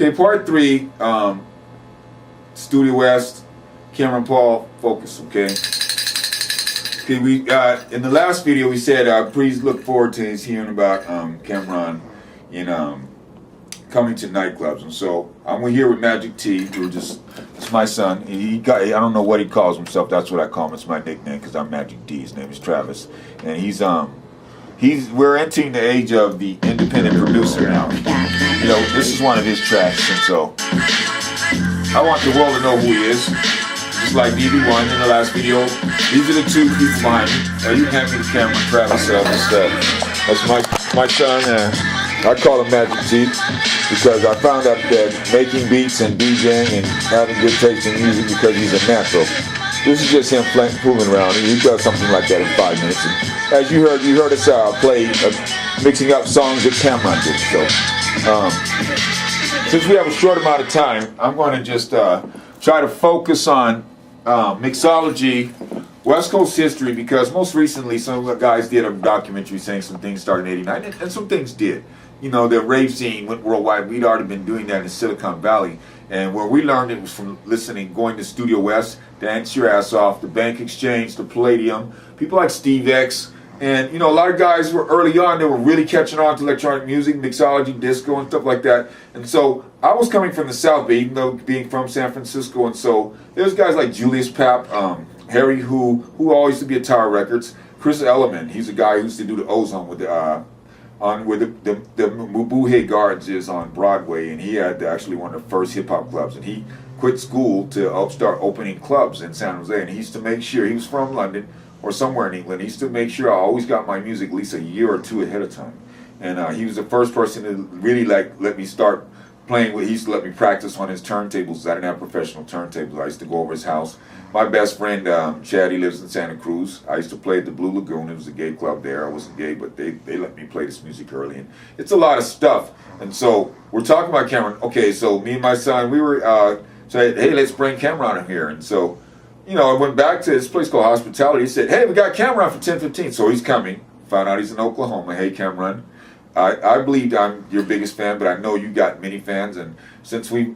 Okay, part 3, Studio West, Cameron Paul, focus, okay? Okay, we in the last video we said please look forward to hearing about Cameron in coming to nightclubs, and so I'm here with Magic T, who it's my son. I don't know what he calls himself. That's what I call him. It's my nickname because I'm Magic D. His name is Travis, and we're entering the age of the independent producer now. You know, this is one of his tracks, and so I want the world to know who he is. Just like DB1 in the last video, these are the 2 people behind me. You hand me the camera, Travis. That's my son. I call him Magic T because I found out that making beats and DJing and having good taste in music because he's a natural. This is just him fooling around. He does something like that in 5 minutes. And as you heard us play mixing up songs that Cameron did. So since we have a short amount of time, I'm going to just try to focus on mixology, West Coast history, because most recently some of the guys did a documentary saying some things started in '89, and some things did. You know, the rave scene went worldwide. We'd already been doing that in Silicon Valley, and where we learned it was from going to Studio West, Dance Your Ass Off, the Bank Exchange, the Palladium, people like Steve X, and you know, a lot of guys were early on, they were really catching on to electronic music, mixology, disco, and stuff like that. And so I was coming from the South Bay, even though being from San Francisco, and so there's guys like Julius Papp, Harry who always used to be at Tower Records, Chris Elliman, he's a guy who used to do the Ozone with where the Mabuhay Gardens is on Broadway, and he had actually one of the first hip-hop clubs, and he quit school to start opening clubs in San Jose, and he used to make sure, he was from London or somewhere in England, he used to make sure I always got my music at least a year or 2 ahead of time. And he was the first person to really let me start playing with. He used to let me practice on his turntables. I didn't have professional turntables. I used to go over his house. My best friend, Chad, he lives in Santa Cruz. I used to play at the Blue Lagoon. It was a gay club there. I wasn't gay, but they let me play this music early. And it's a lot of stuff. And so we're talking about Cameron. Okay, so me and my son, we were saying, hey, let's bring Cameron in here. And so, you know, I went back to this place called Hospitality. He said, hey, we got Cameron for 10:15. So he's coming. Found out he's in Oklahoma. Hey, Cameron. I believe I'm your biggest fan, but I know you got many fans. And since we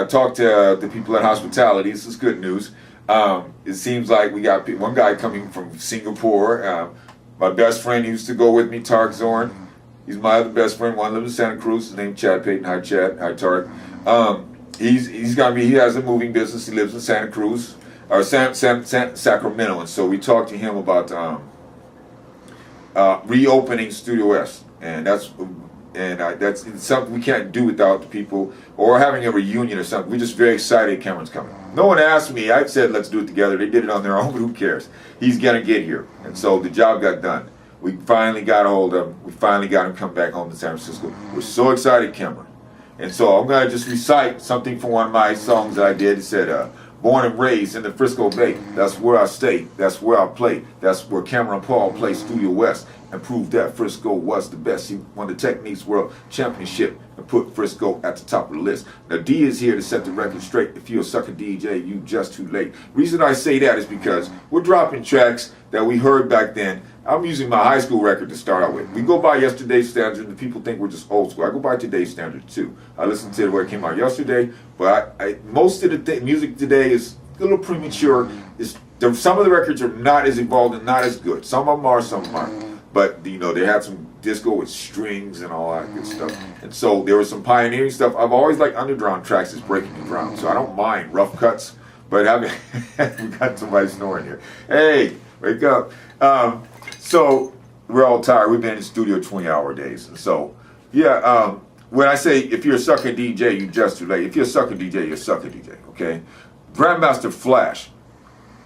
talked to the people at Hospitality, this is good news. It seems like we got one guy coming from Singapore. My best friend used to go with me, Tarek Zorn. He's my other best friend. One lives in Santa Cruz. His name's Chad Payton. Hi, Chad. Hi, Tarek. He has a moving business. He lives in Santa Cruz or Sacramento, and so we talked to him about reopening Studio West. And that's something we can't do without the people, or having a reunion or something. We're just very excited Cameron's coming. No one asked me. I said let's do it together. They did it on their own, but who cares? He's gonna get here, and so the job got done. We finally got a hold of him. We finally got him come back home to San Francisco. We're so excited, Cameron. And so I'm gonna just recite something from one of my songs that I did. It said, born and raised in the Frisco Bay. That's where I stay. That's where I play. That's where Cameron Paul played Studio West and proved that Frisco was the best. He won the Techniques World Championship and put Frisco at the top of the list. Now D is here to set the record straight. If you're a sucker DJ, you just too late. Reason I say that is because we're dropping tracks that we heard back then. I'm using my high school record to start out with. We go by yesterday's standards, and people think we're just old school. I go by today's standards too. I listen to where it came out yesterday, but most of the music today is a little premature. Some of the records are not as evolved and not as good. Some of them are, some of them aren't. But you know, they had some disco with strings and all that good stuff. And so there was some pioneering stuff. I've always liked underground tracks as breaking the ground, so I don't mind rough cuts. But we got somebody snoring here. Hey, wake up. So we're all tired. We've been in the studio 20-hour days. So yeah, when I say if you're a sucker DJ, you just too late. If you're a sucker DJ, you're a sucker DJ. Okay, Grandmaster Flash.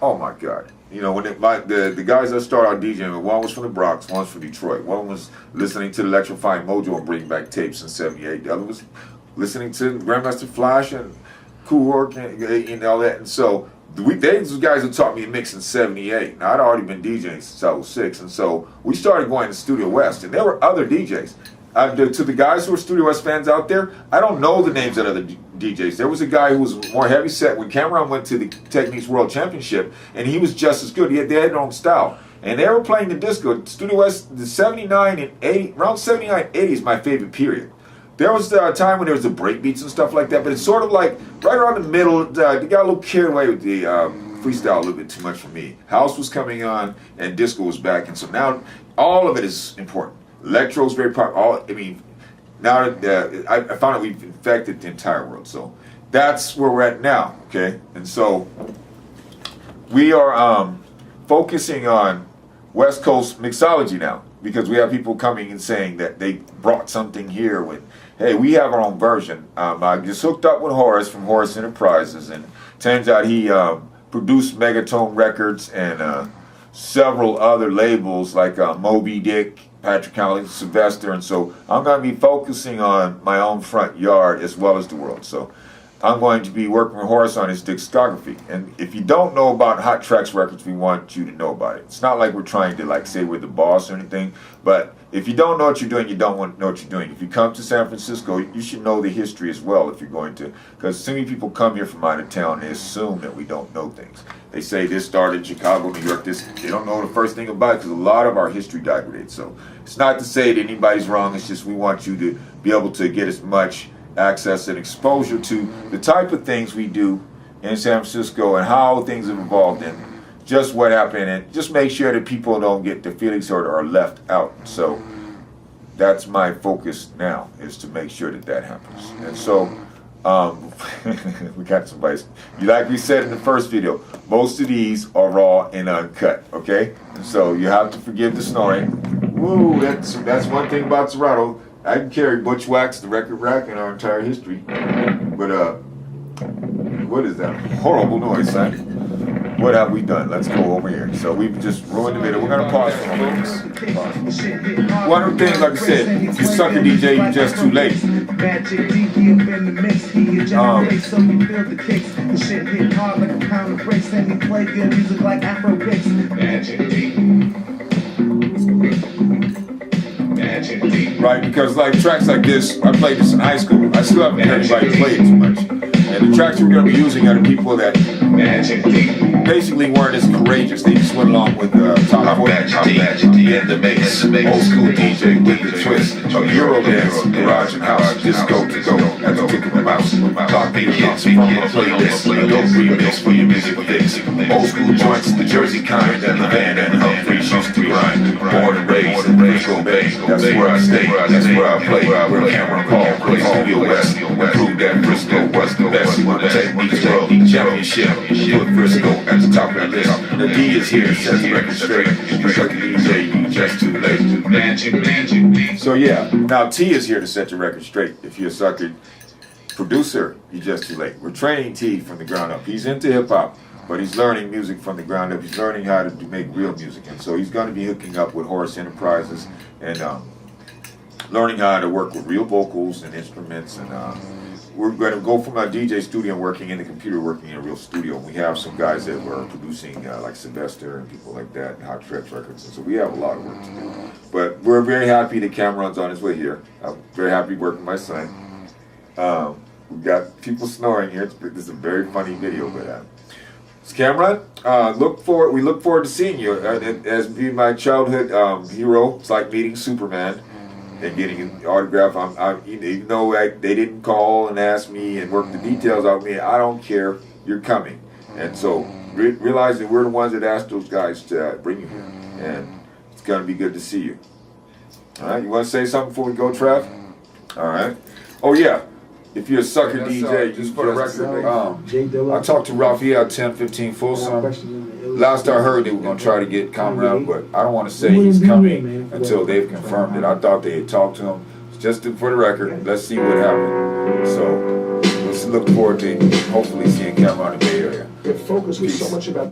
Oh my God. You know, when the guys that start out DJing, one was from the Bronx, one was from Detroit. One was listening to the Electrifying Mojo and Bring Back tapes in '78. The other was listening to Grandmaster Flash and Cool Herc and all that. And so these guys who taught me to mix in '78. Now, I'd already been DJing since I was 6, and so we started going to Studio West, and there were other DJs. To the guys who are Studio West fans out there, I don't know the names of other DJs. There was a guy who was more heavy set when Cameron went to the Techniques World Championship, and he was just as good. They had their own style, and they were playing the disco. Studio West, the '79 and '80, around '79, '80 is my favorite period. There was a time when there was the break beats and stuff like that, but it's sort of like right around the middle. They got a little carried away with the freestyle a little bit too much for me. House was coming on and disco was back, and so now all of it is important. Electro is very popular. I mean, now I found out we've infected the entire world. So that's where we're at now. Okay, and so we are focusing on West Coast mixology now, because we have people coming and saying that they brought something here with, hey, we have our own version. I just hooked up with Horace from Horace Enterprises, and turns out he produced Megatone Records and several other labels like Moby Dick, Patrick Cowley, Sylvester, and so I'm going to be focusing on my own front yard as well as the world. So I'm going to be working with Horace on his discography. And if you don't know about Hot Tracks Records, we want you to know about it. It's not like we're trying to like say we're the boss or anything, but if you don't know what you're doing, you don't want to know what you're doing. If you come to San Francisco, you should know the history as well if you're going to, because so many people come here from out of town and they assume that we don't know things. They say this started in Chicago, New York, this, they don't know the first thing about it because a lot of our history died. So it's not to say that anybody's wrong, it's just we want you to be able to get as much access and exposure to the type of things we do in San Francisco and how things have evolved and just what happened, and just make sure that people don't get their feelings hurt or are left out. So that's my focus now, is to make sure that that happens. And so we got somebody, like we said in the first video, most of these are raw and uncut, okay? And so you have to forgive the snoring. Woo, that's one thing about Serato. I can carry Butch Wax, the record rack, in our entire history. But, what is that horrible noise, son? What have we done? Let's go over here. So we've just ruined the video. We're going to pause for a moment. One of the things, like I said, if you suck a DJ, you're just too late. Right, because like tracks like this, I played this in high school. I still haven't heard anybody play it too much. And the tracks we're going to be using are the people that basically weren't as courageous. They just went along with top 40. In the mix, old school DJ with the twist of Eurodance, garage and house, disco to go at the tick of a mouse. Top 8 hits from a playlist, a dope remix for your music fix. Old school joints, the Jersey kind, and the van and Humphreys used to grind. Born and raised in Frisco Bay, that's where I stay, that's where I play. Where Cameron Hall plays Studio West, and prove that Frisco was the best. Techniques World Championship, put Frisco at the top of the list. The D is here, sets the record straight. You suck a DJ, you just too late. So yeah, now T is here to set your record straight. If you're a sucker producer, you're just too late. We're training T from the ground up. He's into hip hop, but he's learning music from the ground up. He's learning how to make real music, and so he's going to be hooking up with Horace Enterprises and learning how to work with real vocals and instruments. And we're going to go from a DJ studio working in the computer, working in a real studio. We have some guys that were producing like Sylvester and people like that, and Hot Tracks Records, and so we have a lot of work to do. But we're very happy that Cameron's on his way here. I'm very happy working with my son. We've got people snoring here. This is a very funny video, but Cameron, we look forward to seeing you as being my childhood hero. It's like meeting Superman and getting an autograph. Even though they didn't call and ask me and work the details out with me, I don't care. You're coming, and so realize that we're the ones that asked those guys to bring you here, and it's gonna be good to see you. All right, you want to say something before we go, Trev? All right. Oh yeah. If you're a sucker DJ, just for the record, I talked to Raphael 1015 Folsom. Last I heard, they were going to try to get Comrade, but I don't want to say he's coming until they've confirmed it. I thought they had talked to him. Just for the record, let's see what happened. So let's look forward to hopefully seeing Cameron in the Bay Area. The focus was so much about